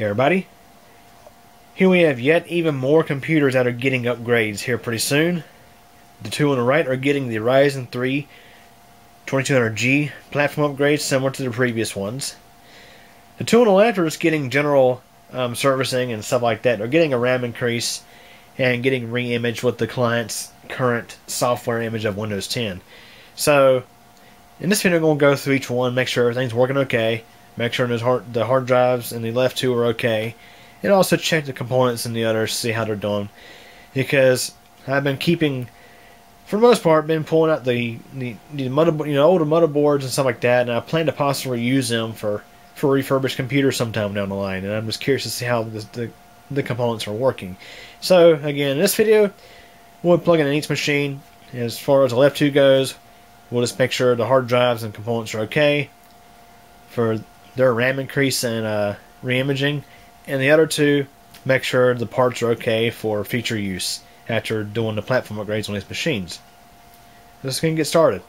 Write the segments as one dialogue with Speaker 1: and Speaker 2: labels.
Speaker 1: Hey everybody, here we have yet even more computers that are getting upgrades here pretty soon. The two on the right are getting the Ryzen 3 2200G platform upgrades similar to the previous ones. The two on the left are just getting general servicing and stuff like that. They're getting a RAM increase and getting re-imaged with the client's current software image of Windows 10. So in this video I'm going to go through each one, make sure everything's working okay. Make sure the hard drives in the left two are okay, and also check the components in the others, see how they're doing. Because I've been keeping, for the most part, been pulling out the motherboard, older motherboards and stuff like that, and I plan to possibly use them for refurbished computers sometime down the line. And I'm just curious to see how the components are working. So again, in this video, we'll plug in each machine. As far as the left two goes, we'll just make sure the hard drives and components are okay for their RAM increase and re-imaging, and the other two, make sure the parts are okay for future use after doing the platform upgrades on these machines. Just going to get started.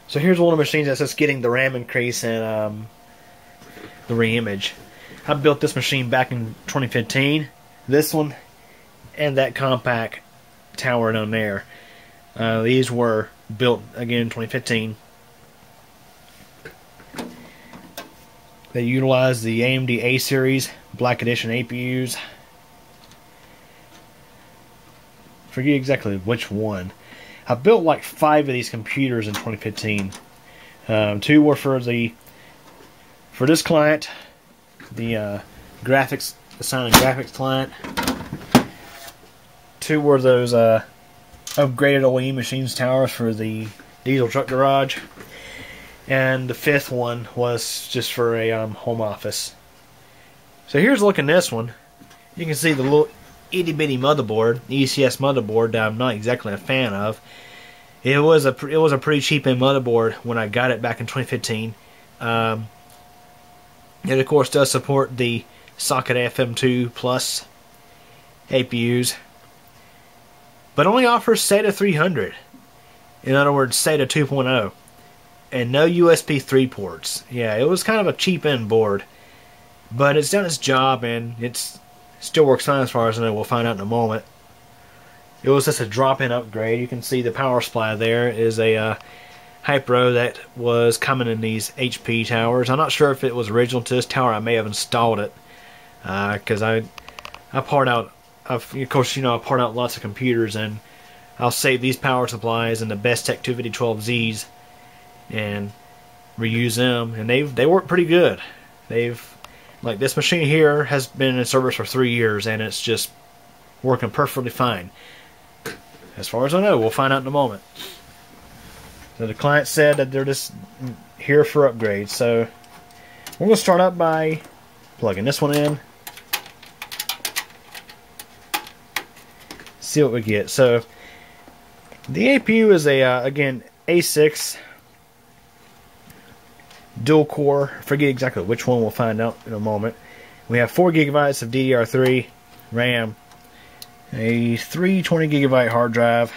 Speaker 1: So here's one of the machines that's just getting the RAM increase and the re-image. I built this machine back in 2015. This one and that compact tower down there. These were built again in 2015. They utilize the AMD A series Black Edition APUs. Forget exactly which one. I built like 5 of these computers in 2015. 2 were for this client, the graphics, assigning graphics client. 2 were those upgraded OE machines towers for the diesel truck garage. And the 5th one was just for a home office. So here's a look at this one. You can see the little itty bitty motherboard, ECS motherboard, that I'm not exactly a fan of. It was a pretty cheap end motherboard when I got it back in 2015. It of course does support the socket FM2 Plus APUs, but only offers SATA 300. In other words, SATA 2.0. And no USB 3 ports. Yeah, it was kind of a cheap end board, but it's done its job and it still works fine as far as I know. We'll find out in a moment. It was just a drop-in upgrade. You can see the power supply there is a Hypro that was coming in these HP towers. I'm not sure if it was original to this tower. I may have installed it because I part out. Of course, I part out lots of computers, and I'll save these power supplies and the Best Activity 12Zs and reuse them, and they work pretty good. Like this machine here has been in service for 3 years, and it's just working perfectly fine. As far as I know, we'll find out in a moment. So the client said that they're just here for upgrades. So we're going to start out by plugging this one in. See what we get. So the APU is a again A6 dual core. Forget exactly which one, we'll find out in a moment. We have 4 GB of DDR3 RAM, a 320 GB hard drive,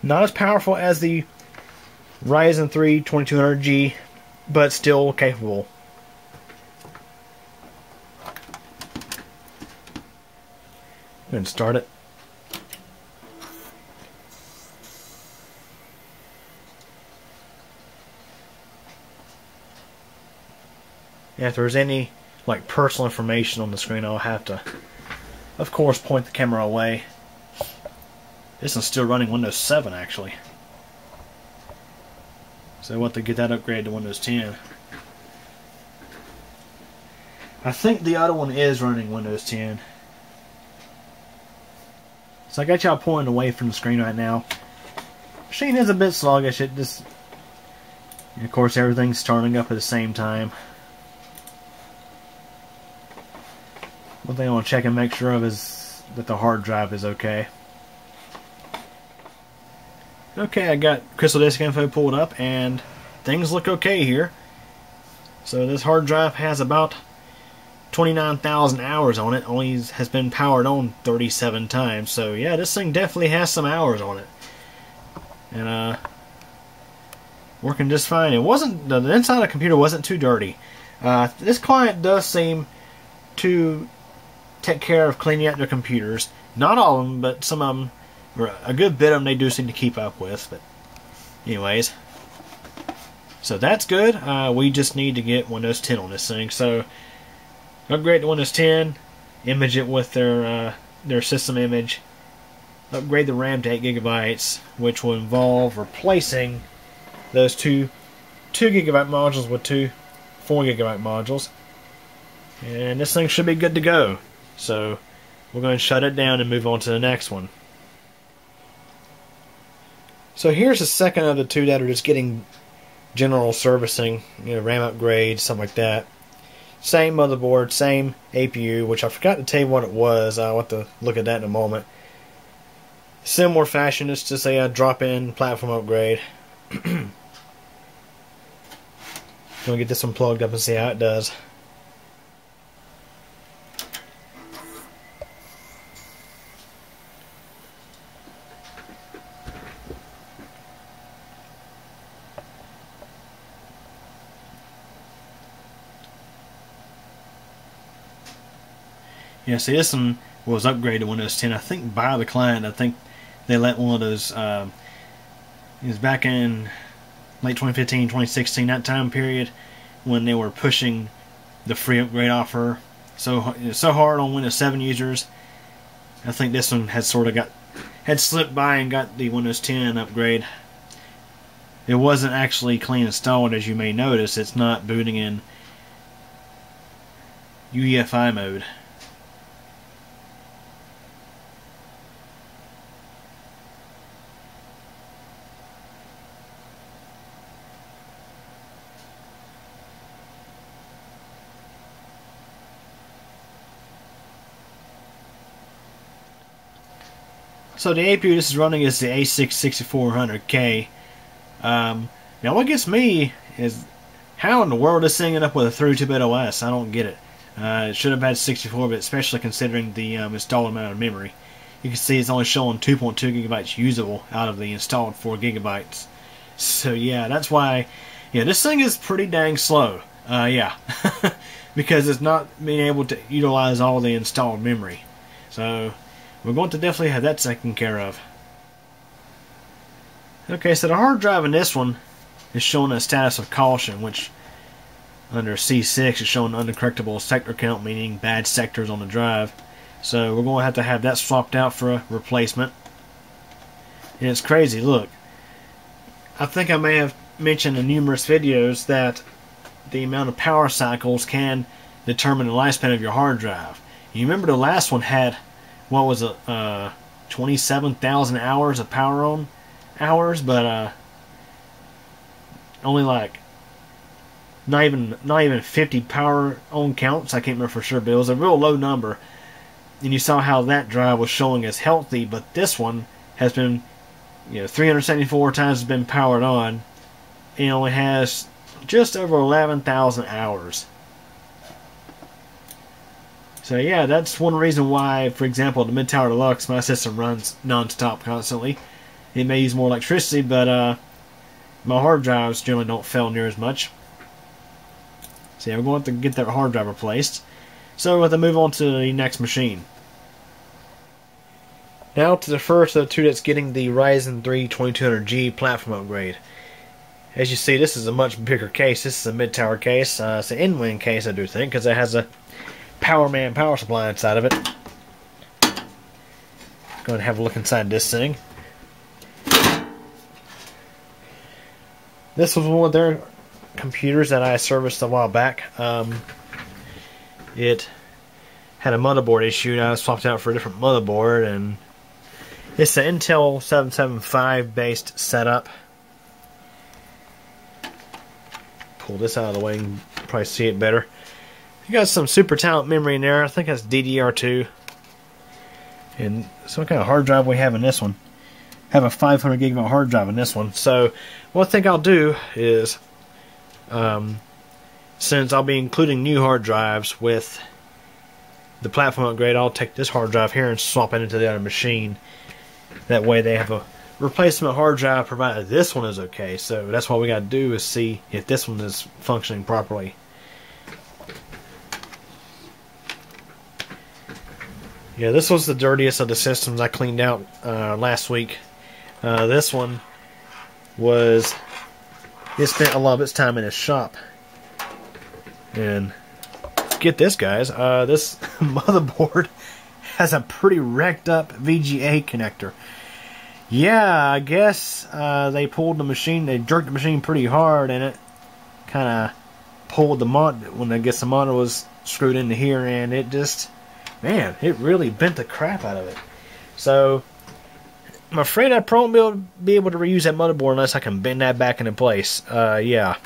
Speaker 1: not as powerful as the Ryzen 3 2200G, but still capable. Go ahead and start it. If there's any like personal information on the screen, I'll have to, of course, point the camera away. This is still running Windows 7 actually, so I want to get that upgrade to Windows 10. I think the other one is running Windows 10. So I got y'all pointing away from the screen right now. Machine is a bit sluggish. It just, of course, everything's starting up at the same time. One thing I want to check and make sure of is that the hard drive is okay. Okay, I got Crystal Disk Info pulled up and things look okay here. So this hard drive has about 29,000 hours on it. Only has been powered on 37 times. So yeah, this thing definitely has some hours on it. And working just fine. It wasn't, the inside of the computer wasn't too dirty. This client does seem to take care of cleaning out their computers. Not all of them, but some of them, or a good bit of them, they do seem to keep up with. But anyways, so that's good. We just need to get Windows 10 on this thing. So upgrade to Windows 10, image it with their system image, upgrade the RAM to 8 gigabytes, which will involve replacing those two 2 gigabyte modules with two 4 gigabyte modules, and this thing should be good to go. So we're going to shut it down and move on to the next one. So here's the second of the two that are just getting general servicing, RAM upgrades, something like that. Same motherboard, same APU, which I forgot to tell you what it was. I'll have to look at that in a moment. Similar fashion, it's just a drop-in platform upgrade. Gonna get this one plugged up and see how it does. Yeah, see, this one was upgraded to Windows 10. I think by the client. I think they let one of those. It was back in late 2015, 2016, that time period when they were pushing the free upgrade offer so hard on Windows 7 users. I think this one had had slipped by and got the Windows 10 upgrade. It wasn't actually clean installed, as you may notice. It's not booting in UEFI mode. So the APU this is running is the A6 6400K. Now what gets me is how in the world is this thing ended up with a 32-bit OS? I don't get it. It should have had 64-bit, especially considering the installed amount of memory. You can see it's only showing 2.2 gigabytes usable out of the installed 4 gigabytes. So yeah, that's why, this thing is pretty dang slow. Yeah, because it's not being able to utilize all the installed memory. So we're going to definitely have that taken care of. Okay, so the hard drive in this one is showing a status of caution, which under C6 is showing undercorrectable sector count, meaning bad sectors on the drive. So we're going to have that swapped out for a replacement. And it's crazy, look. I think I may have mentioned in numerous videos that the amount of power cycles can determine the lifespan of your hard drive. You remember the last one had, what was it, 27,000 hours of power on hours, but only like not even 50 power on counts. I can't remember for sure, but it was a real low number. And you saw how that drive was showing as healthy, but this one has been, 374 times has been powered on, and only has just over 11,000 hours. So yeah, that's one reason why, for example, the Mid-Tower Deluxe, my system runs non-stop constantly. It may use more electricity, but my hard drives generally don't fail near as much. So yeah, we're going to have to get that hard drive replaced. So we'll have to move on to the next machine. Now to the first of the two that's getting the Ryzen 3 2200G platform upgrade. As you see, this is a much bigger case. This is a mid-tower case. It's an in-wing case, I do think, because it has a Powerman power supply inside of it. Go ahead and have a look inside this thing. This was one of their computers that I serviced a while back. It had a motherboard issue, and I swapped out for a different motherboard, and it's an Intel 775 based setup. Pull this out of the way and probably see it better. You got some super talent memory in there. I think that's DDR2. And some kind of hard drive we have in this one. Have a 500 gigabyte hard drive in this one. So what I think I'll do is, since I'll be including new hard drives with the platform upgrade, I'll take this hard drive here and swap it into the other machine. That way they have a replacement hard drive provided this one is okay. So that's what we got to do, is see if this one is functioning properly. Yeah, this was the dirtiest of the systems I cleaned out last week. This one was, it spent a lot of its time in its shop. And get this, guys, this motherboard has a pretty wrecked up VGA connector. Yeah, I guess they pulled the machine, they jerked the machine pretty hard, and it kind of pulled the monitor, when I guess the monitor was screwed into here, and it just, man, it really bent the crap out of it. So I'm afraid I probably won't be able to reuse that motherboard unless I can bend that back into place. Yeah.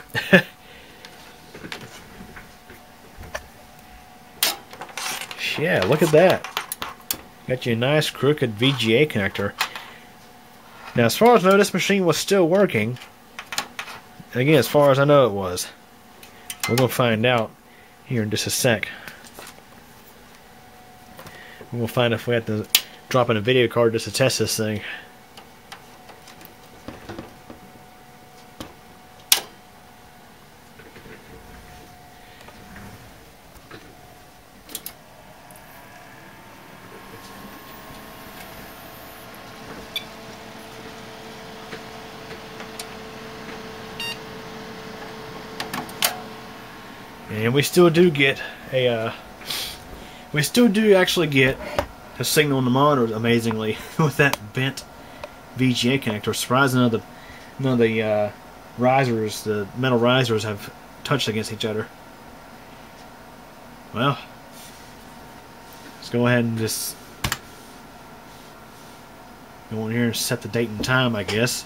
Speaker 1: Yeah, look at that. Got you a nice crooked VGA connector. Now, as far as I know, this machine was still working. And again, as far as I know, it was. We're going to find out here in just a sec. We're going to find if we have to drop in a video card just to test this thing. And we still do get a, we still do actually get a signal on the monitor, amazingly, with that bent VGA connector. Surprising none of the risers, the metal risers, have touched against each other. Well, let's go ahead and just go in here and set the date and time, I guess.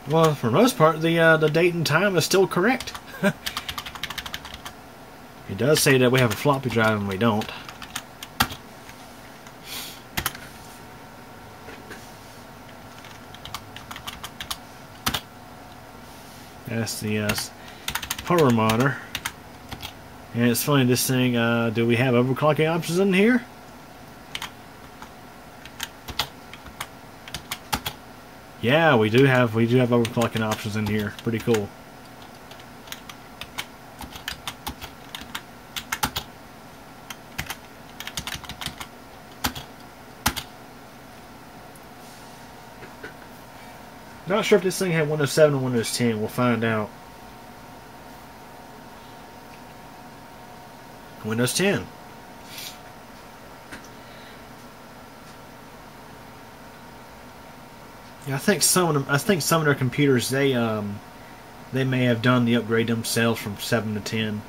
Speaker 1: Well, for the most part, the date and time is still correct. It does say that we have a floppy drive and we don't. That's the power monitor. And it's funny, this thing, do we have overclocking options in here? Yeah, we do have overclocking options in here. Pretty cool. Not sure if this thing had Windows 7 or Windows 10. We'll find out. Windows 10. Yeah, I think some of them. I think some of their computers they may have done the upgrade themselves from 7 to 10.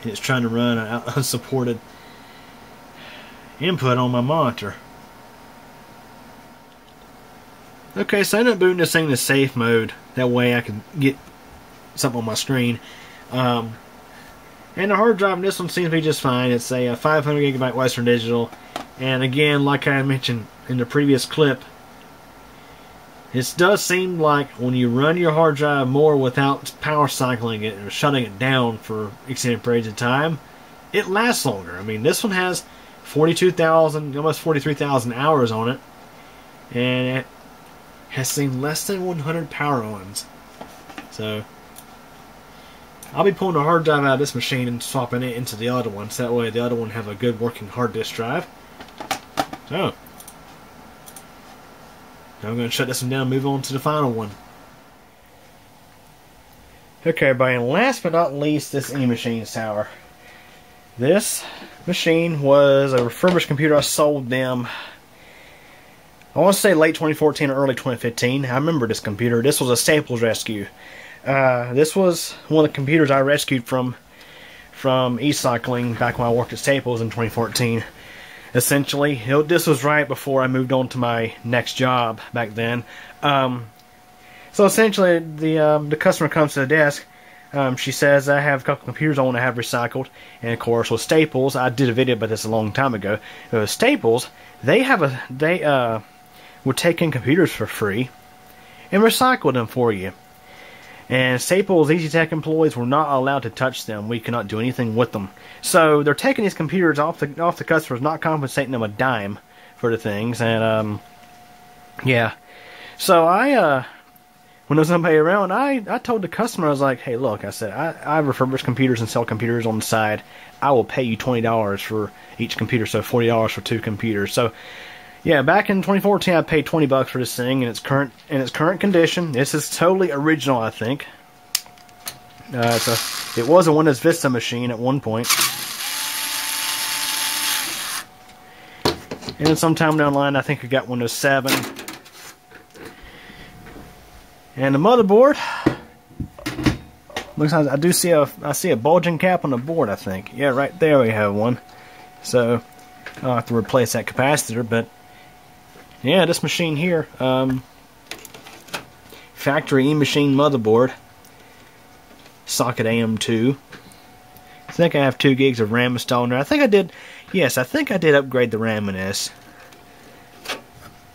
Speaker 1: And it's trying to run an unsupported input on my monitor. Okay, so I ended up booting this thing to safe mode. That way I can get something on my screen. And the hard drive in this one seems to be just fine. It's a 500 gigabyte Western Digital. And again, like I mentioned in the previous clip, it does seem like when you run your hard drive more without power cycling it or shutting it down for extended periods of time, it lasts longer. I mean, this one has 42,000, almost 43,000 hours on it. And it has seen less than 100 power ons. So I'll be pulling the hard drive out of this machine and swapping it into the other one, so that way the other one have a good working hard disk drive. So now I'm going to shut this one down and move on to the final one. Okay, everybody, and last but not least, this E-Machines tower. This machine was a refurbished computer I sold them, I want to say late 2014 or early 2015. I remember this computer. This was a Staples rescue. This was one of the computers I rescued from e-cycling back when I worked at Staples in 2014. essentially. This was right before I moved on to my next job back then. So essentially, the customer comes to the desk. She says, I have a couple computers I want to have recycled. And of course, with Staples, I did a video about this a long time ago. With Staples, they would take in computers for free and recycle them for you. And Staples EasyTech employees were not allowed to touch them. We cannot do anything with them. So they're taking these computers off the customers, not compensating them a dime for the things. And yeah. So when there was nobody around, I told the customer, I was like, hey, look, I said, I refurbish computers and sell computers on the side. I will pay you $20 for each computer, so $40 for 2 computers. So yeah, back in 2014, I paid $20 for this thing in its current condition. This is totally original, I think. It was a Windows Vista machine at one point. And then sometime down the line, I think I got Windows 7. And the motherboard looks like I see a bulging cap on the board, I think. Yeah, right there we have one. So I'll have to replace that capacitor, but yeah, this machine here, factory E-machine motherboard, socket AM2. I think I have 2 gigs of RAM installed in there. I think I did upgrade the RAM in this.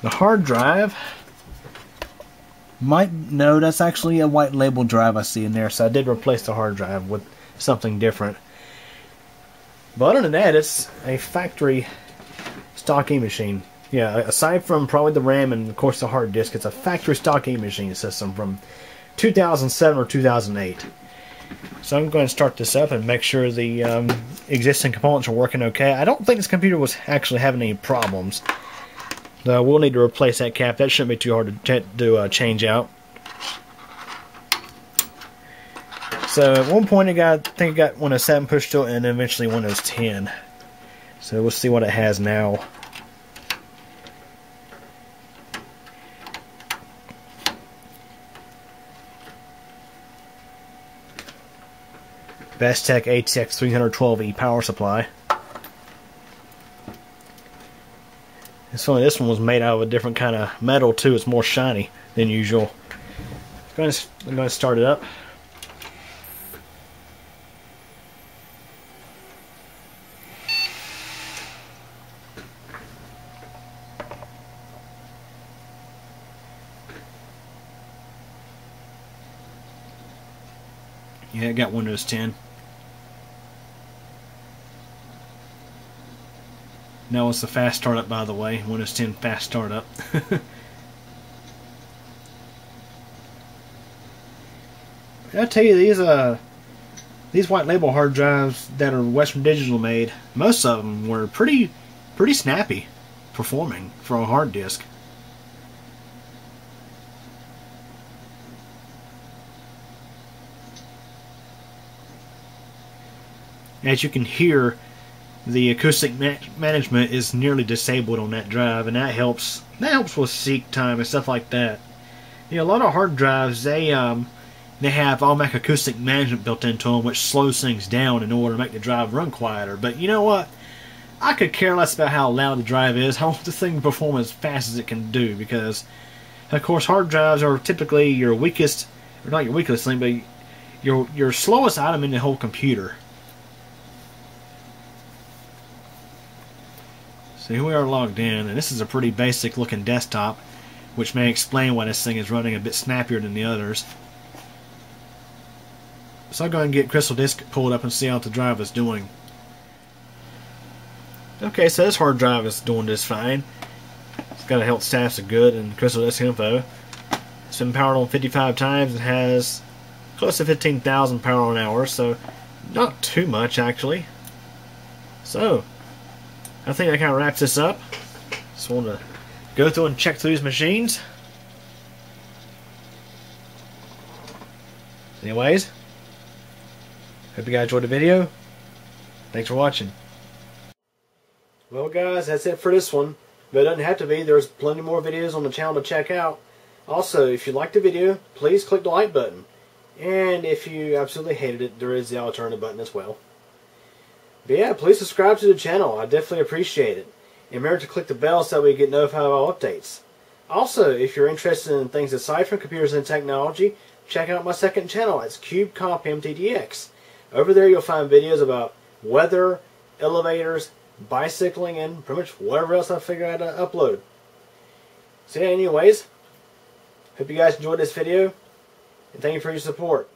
Speaker 1: The hard drive, no, that's actually a white label drive I see in there, so I did replace the hard drive with something different. But other than that, it's a factory stock E-machine. Yeah, aside from probably the RAM and of course the hard disk, it's a factory stock E-machine system from 2007 or 2008. So I'm going to start this up and make sure the existing components are working okay. I don't think this computer was actually having any problems. We'll need to replace that cap. That shouldn't be too hard to change out. So at one point I think it got Windows 7 pushed to it, and then eventually Windows 10. So we'll see what it has now. Bestech ATX 312E power supply. It's funny, this one was made out of a different kind of metal too. It's more shiny than usual. I'm going to start it up. Yeah, it got Windows 10. No, it's a fast startup, by the way. Windows 10 fast startup. I tell you, these white label hard drives that are Western Digital made, most of them were pretty snappy performing for a hard disk. As you can hear, the acoustic management is nearly disabled on that drive, and that helps with seek time and stuff like that. You know, a lot of hard drives, they have automatic acoustic management built into them, which slows things down in order to make the drive run quieter. But you know what? I could care less about how loud the drive is. I want the thing to perform as fast as it can do, because of course hard drives are typically your weakest, or not your weakest link, but your slowest item in the whole computer. So here we are logged in, and this is a pretty basic looking desktop, which may explain why this thing is running a bit snappier than the others. So I'll go ahead and get Crystal Disk pulled up and see how the drive is doing. Okay, so this hard drive is doing just fine. It's got a health status of good and Crystal Disk info. It's been powered on 55 times and has close to 15,000 power an hour, so not too much actually. So I think that kind of wraps this up. Just want to go through and check through these machines. Anyways, hope you guys enjoyed the video. Thanks for watching. Well guys, that's it for this one. But it doesn't have to be. There's plenty more videos on the channel to check out. Also, if you liked the video, please click the like button. And if you absolutely hated it, there is the alternative button as well. But yeah, please subscribe to the channel. I definitely appreciate it. And remember to click the bell so that we get notified of all updates. Also, if you're interested in things aside from computers and technology, check out my second channel. It's CubeComp MTDX. Over there you'll find videos about weather, elevators, bicycling, and pretty much whatever else I figure out to upload. So yeah, anyways, hope you guys enjoyed this video, and thank you for your support.